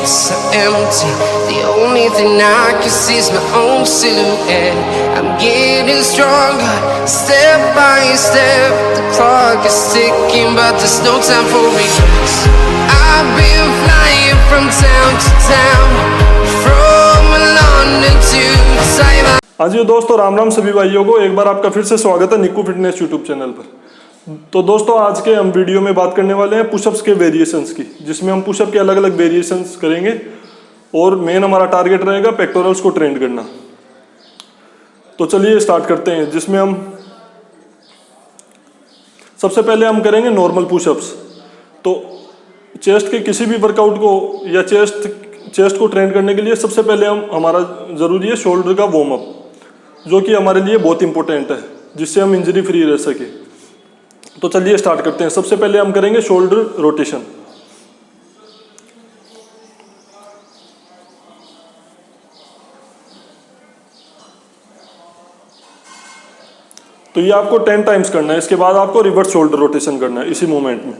so empty. The only thing I can see is my own silhouette. I'm getting stronger, step by step. The clock is ticking, but there's no time for regrets. I've been flying from town to town, from London to Taiwan. हाँ जी दोस्तों, राम राम सभी भाइयों को। एक बार आपका फिर से स्वागत है निक्कू फिटनेस यूट्यूब चैनल पर। तो दोस्तों, आज के हम वीडियो में बात करने वाले हैं पुशअप्स के वेरिएशंस की, जिसमें हम पुशअप के अलग अलग वेरिएशंस करेंगे और मेन हमारा टारगेट रहेगा पेक्टोरल्स को ट्रेन करना। तो चलिए स्टार्ट करते हैं, जिसमें हम सबसे पहले हम करेंगे नॉर्मल पुशअप्स। तो चेस्ट के किसी भी वर्कआउट को या चेस्ट को ट्रेन करने के लिए सबसे पहले हमारा ज़रूरी है शोल्डर का वार्म अप, जो कि हमारे लिए बहुत इंपॉर्टेंट है, जिससे हम इंजरी फ्री रह सके। तो चलिए स्टार्ट करते हैं। सबसे पहले हम करेंगे शोल्डर रोटेशन। तो ये आपको 10 टाइम्स करना है। इसके बाद आपको रिवर्स शोल्डर रोटेशन करना है इसी मूवमेंट में।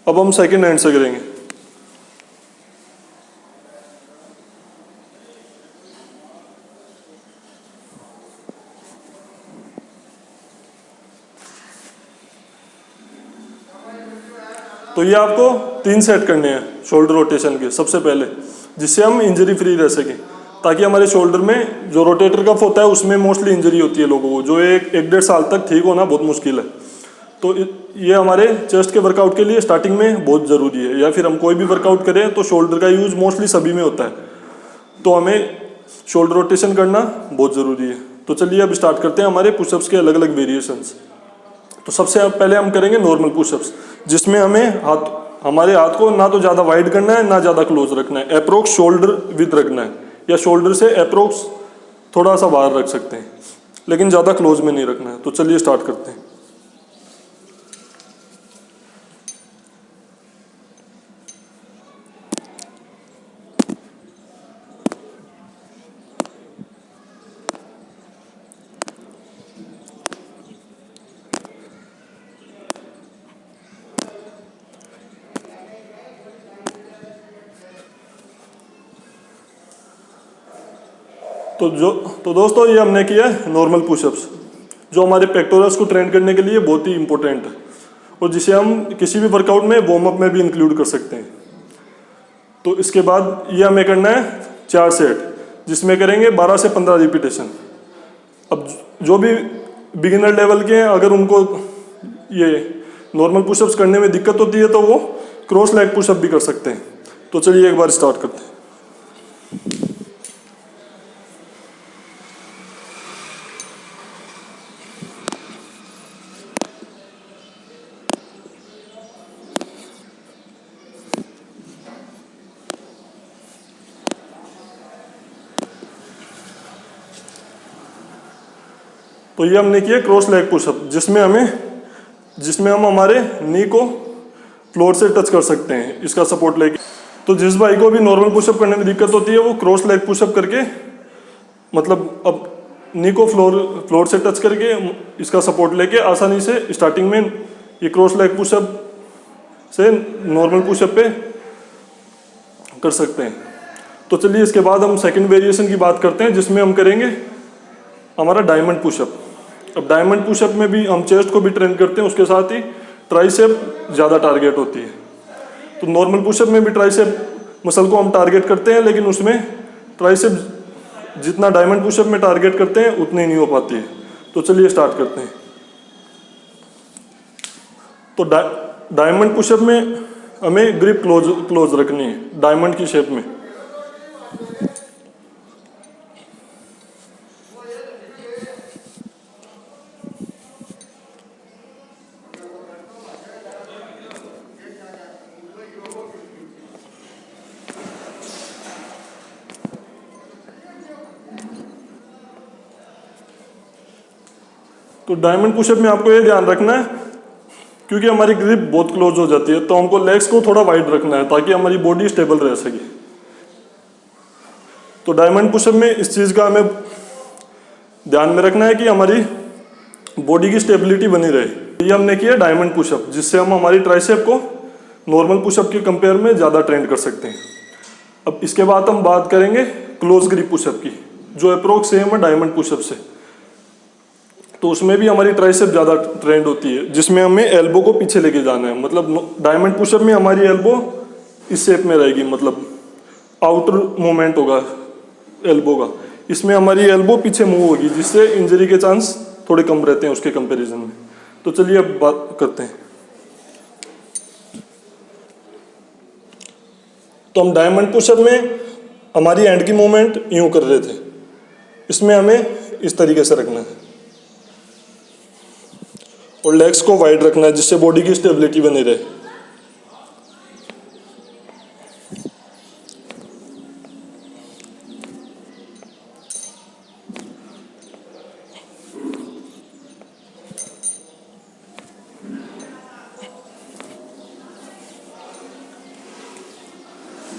अब हम सेकंड हैंड से करेंगे। तो ये आपको 3 सेट करने हैं शोल्डर रोटेशन के सबसे पहले, जिससे हम इंजरी फ्री रह सकें। ताकि हमारे शोल्डर में जो रोटेटर कफ होता है उसमें मोस्टली इंजरी होती है लोगों को, जो एक डेढ़ साल तक ठीक होना बहुत मुश्किल है। तो ये हमारे चेस्ट के वर्कआउट के लिए स्टार्टिंग में बहुत ज़रूरी है, या फिर हम कोई भी वर्कआउट करें तो शोल्डर का यूज़ मोस्टली सभी में होता है। तो हमें शोल्डर रोटेशन करना बहुत ज़रूरी है। तो चलिए अब स्टार्ट करते हैं हमारे पुशअप्स के अलग अलग वेरिएशंस। तो सबसे पहले हम करेंगे नॉर्मल पुशअप्स, जिसमें हमें हमारे हाथ को ना तो ज़्यादा वाइड करना है ना ज़्यादा क्लोज रखना है। अप्रोक्स शोल्डर विद रखना है, या शोल्डर से अप्रोक्स थोड़ा सा बाहर रख सकते हैं, लेकिन ज़्यादा क्लोज में नहीं रखना है। तो चलिए स्टार्ट करते हैं। तो दोस्तों, ये हमने किया है नॉर्मल पुशअप्स, जो हमारे पेक्टोरल्स को ट्रेन करने के लिए बहुत ही इंपॉर्टेंट है, और जिसे हम किसी भी वर्कआउट में वार्म अप में भी इंक्लूड कर सकते हैं। तो इसके बाद ये हमें करना है 4 सेट, जिसमें करेंगे 12 से 15 रिपीटेशन। अब जो भी बिगिनर लेवल के हैं, अगर उनको ये नॉर्मल पुशअप्स करने में दिक्कत होती है तो वो क्रॉस लेग पुशअप भी कर सकते हैं। तो चलिए एक बार स्टार्ट करते हैं। तो ये हमने किया क्रॉस लेग पुशअप, जिसमें हम हमारे नी को फ्लोर से टच कर सकते हैं, इसका सपोर्ट लेके। तो जिस भाई को भी नॉर्मल पुशअप करने में दिक्कत होती है, वो क्रॉस लेग पुशअप करके, मतलब अब नी को फ्लोर से टच करके इसका सपोर्ट लेके आसानी से स्टार्टिंग में ये क्रॉस लेग पुशअप से नॉर्मल पुशअप पे कर सकते हैं। तो चलिए इसके बाद हम सेकंड वेरिएशन की बात करते हैं, जिसमें हम करेंगे हमारा डायमंड पुशअप। अब डायमंड पुशअप में भी हम चेस्ट को भी ट्रेन करते हैं, उसके साथ ही ट्राइसेप ज़्यादा टारगेट होती है। तो नॉर्मल पुशअप में भी ट्राइसेप मसल को हम टारगेट करते हैं, लेकिन उसमें ट्राइसेप जितना डायमंड पुशअप में टारगेट करते हैं उतनी नहीं हो पाती है। तो चलिए स्टार्ट करते हैं। तो डायमंड पुशअप में हमें ग्रिप क्लोज रखनी है डायमंड की शेप में। तो डायमंड पुशअप में आपको ये ध्यान रखना है, क्योंकि हमारी ग्रिप बहुत क्लोज हो जाती है, तो हमको लेग्स को थोड़ा वाइड रखना है ताकि हमारी बॉडी स्टेबल रह सके। तो डायमंड पुशअप में इस चीज़ का हमें ध्यान में रखना है कि हमारी बॉडी की स्टेबिलिटी बनी रहे। ये हमने किया डायमंड पुशअप, जिससे हम हमारी ट्राइसेप को नॉर्मल पुशअप के कंपेयर में ज़्यादा ट्रेंड कर सकते हैं। अब इसके बाद हम बात करेंगे क्लोज ग्रिप पुशअप की, जो अप्रोक्स सेम है डायमंड पुशअप से। तो उसमें भी हमारी ट्राइसेप ज़्यादा ट्रेंड होती है, जिसमें हमें एल्बो को पीछे लेके जाना है। मतलब डायमंड पुशअप में हमारी एल्बो इस शेप में रहेगी, मतलब आउटर मूवमेंट होगा एल्बो का। इसमें हमारी एल्बो पीछे मूव होगी, जिससे इंजरी के चांस थोड़े कम रहते हैं उसके कंपैरिजन में। तो चलिए अब बात करते हैं। तो हम डायमंड पुशअप में हमारी हैंड की मूवमेंट यूं कर रहे थे, इसमें हमें इस तरीके से रखना है और लेग्स को वाइड रखना है, जिससे बॉडी की स्टेबिलिटी बनी रहे।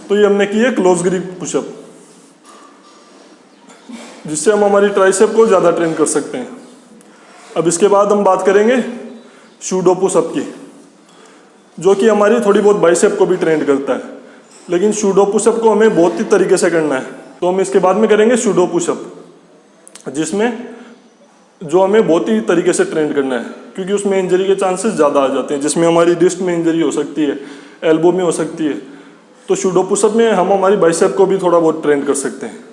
तो ये हमने की है क्लोज ग्रिप पुशअप, जिससे हम हमारी ट्राइसेप को ज़्यादा ट्रेन कर सकते हैं। अब इसके बाद हम बात करेंगे शूडो पुशअप की, जो कि हमारी थोड़ी बहुत बाइसेप को भी ट्रेन करता है। लेकिन शूडो पुशअप को हमें बहुत ही तरीके से करना है। तो हम इसके बाद में करेंगे शूडो पुशअप, जिसमें जो हमें बहुत ही तरीके से ट्रेन करना है, क्योंकि उसमें इंजरी के चांसेस ज़्यादा आ जाते हैं। जिसमें हमारी रिस्ट में इंजरी हो सकती है, एल्बो में हो सकती है। तो शूडो पुशअप में हम हमारी बाइसेप को भी थोड़ा बहुत ट्रेन कर सकते हैं।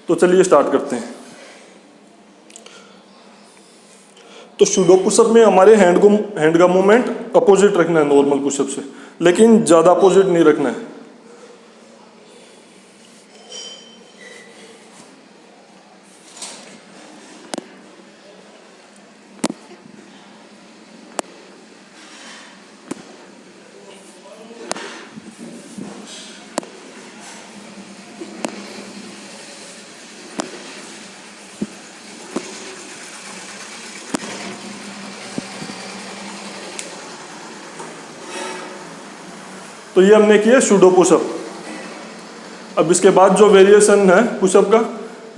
तो चलिए स्टार्ट करते हैं। तो शूडो पुशअप में हमारे हैंड का मूवमेंट अपोजिट रखना है नॉर्मल पुशअप से, लेकिन ज़्यादा अपोजिट नहीं रखना है। तो ये हमने किया शूडो पुशअप। अब इसके बाद जो वेरिएशन है पुशअप का,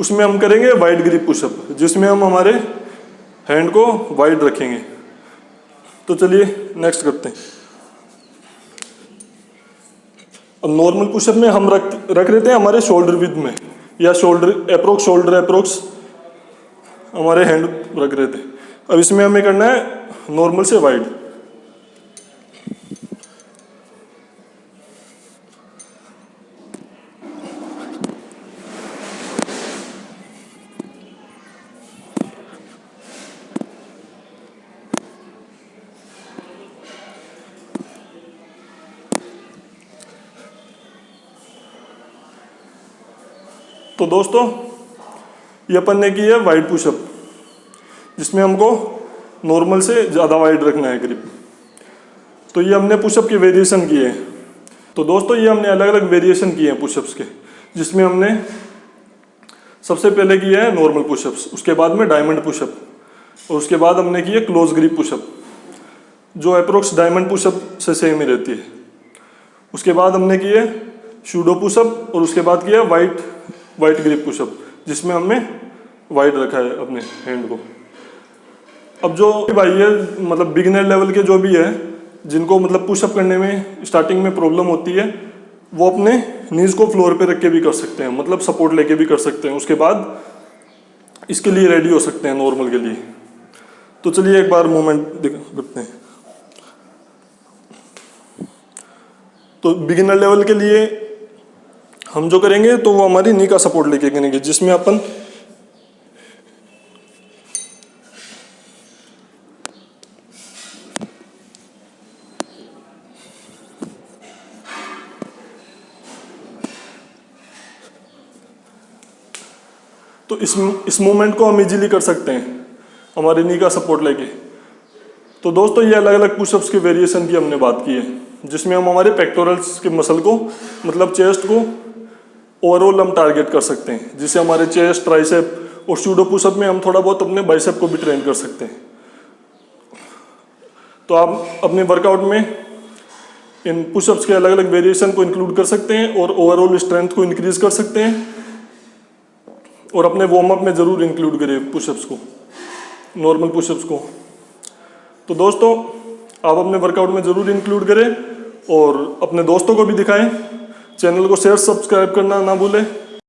उसमें हम करेंगे वाइड ग्रिप पुशअप, जिसमें हम हमारे हैंड को वाइड रखेंगे। तो चलिए नेक्स्ट करते हैं। अब नॉर्मल पुशअप में हम रख रहे थे हमारे शोल्डर विद में, या शोल्डर अप्रोक्स हमारे हैंड रख रहे थे। अब इसमें हमें करना है नॉर्मल से वाइड। तो दोस्तों, ये अपन ने की है वाइड पुशअप, जिसमें हमको नॉर्मल से ज़्यादा वाइड रखना है ग्रिप। तो ये हमने पुशअप की वेरिएशन की है। तो दोस्तों, ये हमने अलग अलग वेरिएशन किए हैं पुशअप्स के, जिसमें हमने सबसे पहले किया है नॉर्मल पुशअप्स, उसके बाद में डायमंड पुशअप, और उसके बाद हमने की है क्लोज ग्रिप पुशअप, जो अप्रोक्स डायमंड पुशअप से सेम ही रहती है। उसके बाद हमने की है शूडो पुशअप, और उसके बाद किया वाइड ग्रिप पुशअप, जिसमें हमने वाइड रखा है अपने हैंड को। अब जो भाई है, मतलब बिगिनर लेवल के जो भी है, जिनको मतलब पुशअप करने में स्टार्टिंग में प्रॉब्लम होती है, वो अपने नीज को फ्लोर पे रख के भी कर सकते हैं, मतलब सपोर्ट लेके भी कर सकते हैं। उसके बाद इसके लिए रेडी हो सकते हैं नॉर्मल के लिए। तो चलिए एक बार मूवमेंट करते हैं। तो बिगिनर लेवल के लिए हम जो करेंगे, तो वो हमारी नी का सपोर्ट लेके करेंगे, जिसमें अपन तो इस मूवमेंट को हम इजीली कर सकते हैं हमारे नी का सपोर्ट लेके। तो दोस्तों, ये अलग अलग पुशअप्स के वेरिएशन की हमने बात की है, जिसमें हम हमारे पेक्टोरल्स के मसल को, मतलब चेस्ट को ओवरऑल हम टारगेट कर सकते हैं, जिससे हमारे चेस्ट, ट्राइसेप और शूडो पुशअप में हम थोड़ा बहुत अपने बाइसेप को भी ट्रेन कर सकते हैं। तो आप अपने वर्कआउट में इन पुशअप्स के अलग अलग वेरिएशन को इंक्लूड कर सकते हैं और ओवरऑल स्ट्रेंथ को इंक्रीज कर सकते हैं। और अपने वार्म अप में ज़रूर इंक्लूड करें पुशअप्स को, नॉर्मल पुशअप्स को। तो दोस्तों आप अपने वर्कआउट में ज़रूर इंक्लूड करें और अपने दोस्तों को भी दिखाएं। चैनल को शेयर सब्सक्राइब करना ना भूलें।